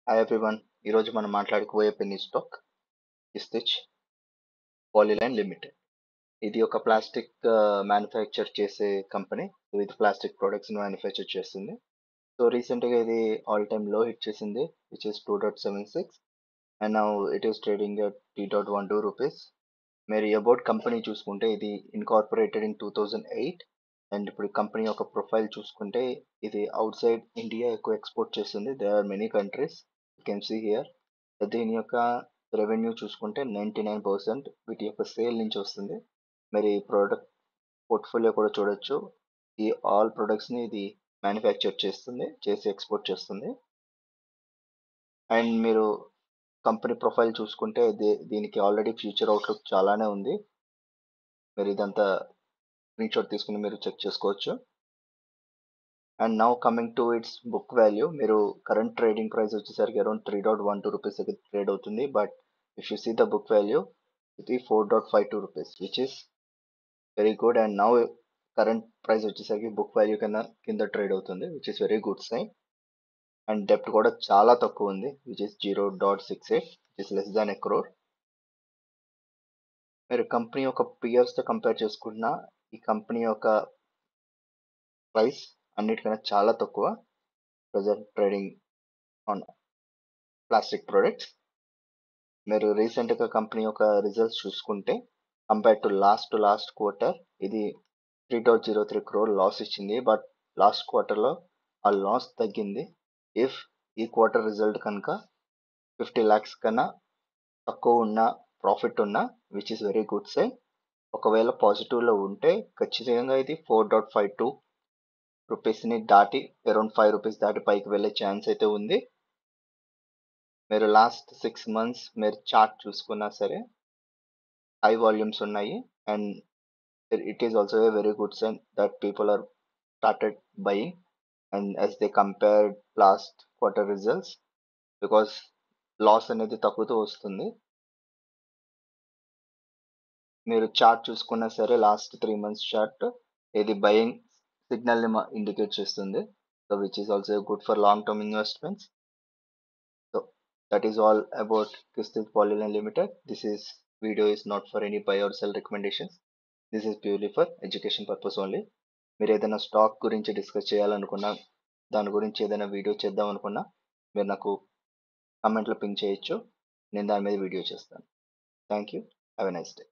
Hi everyone. ఈరోజు మనం మాట్లాడుకోబోయే పెన్నీ స్టాక్ ఇస్టిచ్ పాలీలైన్ లిమిటెడ్. ఇది ఒక ప్లాస్టిక్ మ్యానుఫ్యాక్చర్ చేసే కంపెనీ. ఇది ప్లాస్టిక్ ప్రొడక్ట్స్ మ్యానుఫ్యాక్చర్ చేస్తుంది. సో రీసెంట్గా ఇది ఆల్ టైమ్ లో హిట్ చేసింది, which is 2.76, and now it is trading at 3.12 rupees. మీరు అబౌట్ కంపెనీ చూసుకుంటే ఇది ఇన్కార్పొరేటెడ్ ఇన్ 2008, అండ్ ఇప్పుడు కంపెనీ యొక్క ప్రొఫైల్ చూసుకుంటే ఇది అవుట్ సైడ్ ఇండియా ఎక్కువ ఎక్స్పోర్ట్ చేస్తుంది. There are many countries you can see here. దీని యొక్క రెవెన్యూ చూసుకుంటే 99% వీటి యొక్క సేల్ నుంచి వస్తుంది. మరి ప్రోడక్ట్ పోర్ట్ఫోలియో కూడా చూడొచ్చు. ఈ ఆల్ ప్రొడక్ట్స్ని ఇది మ్యానుఫ్యాక్చర్ చేసి ఎక్స్పోర్ట్ చేస్తుంది. అండ్ మీరు కంపెనీ ప్రొఫైల్ చూసుకుంటే దీనికి ఆల్రెడీ ఫ్యూచర్ అవుట్లుక్ చాలానే ఉంది. మీరు ఇదంతా స్క్రీన్ షాట్ తీసుకుని మీరు చెక్ చేసుకోవచ్చు. And now coming to its book value, మీరు కరెంట్ ట్రేడింగ్ ప్రైస్ వచ్చేసరికి అరౌండ్ 3.12 రూపీస్ దగ్గర ట్రేడ్ అవుతుంది. But if you see the book value, ఇది 4.52 rupees, which is very good. And now current price వచ్చేసరికి book value కింద trade అవుతుంది, which is very good sign. And డెప్ట్ కూడా చాలా తక్కువ ఉంది, which is 0.68, which is less than a crore. మీరు కంపెనీ యొక్క పియర్స్తో కంపేర్ చేసుకున్న ఈ కంపెనీ యొక్క ప్రైస్ అన్నిటికన్నా చాలా తక్కువ present trading on plastic products. మీరు రీసెంట్గా కంపెనీ యొక్క రిజల్ట్స్ చూసుకుంటే కంపేర్ టు లాస్ట్ క్వార్టర్ ఇది 3.03 క్రోర్ లాస్ ఇచ్చింది. బట్ లాస్ట్ క్వార్టర్లో ఆ లాస్ తగ్గింది. ఇఫ్ ఈ క్వార్టర్ రిజల్ట్ కనుక 50 lakhs కన్నా తక్కువ ఉన్న ప్రాఫిట్ ఉన్న, which is very good sign. ఒకవేళ పాజిటివ్లో ఉంటే ఖచ్చితంగా ఇది 4.52 రూపీస్ని దాటి అరౌండ్ 5 రూపీస్ దాటి పైకి వెళ్ళే ఛాన్స్ అయితే ఉంది. మీరు లాస్ట్ 6 months మీరు చార్ట్ చూసుకున్నా సరే హై వాల్యూమ్స్ ఉన్నాయి. And it is also a very good sign that people are started buying and as they compared last quarter results, because loss అనేది తగ్గుతూ వస్తుంది. మీరు చార్ట్ చూసుకున్నా సరే లాస్ట్ 3 months చార్ట్ ఇది బయింగ్ సిగ్నల్ని ఇండికేట్ చేస్తుంది. So which is also good for long term investments. So that is all about Kistil Polyline Limited. This video is not for any buy or sell recommendations. This is purely for education purpose only. మీరు ఏదైనా stock గురించి discuss చేయాలనుకున్నా, దాని గురించి ఏదైనా video చేద్దాం అనుకున్నా మీరు నాకు కామెంట్లో పింక్ చేయొచ్చు. నేను దాని మీద వీడియో చేస్తాను. Thank you. Have a nice day.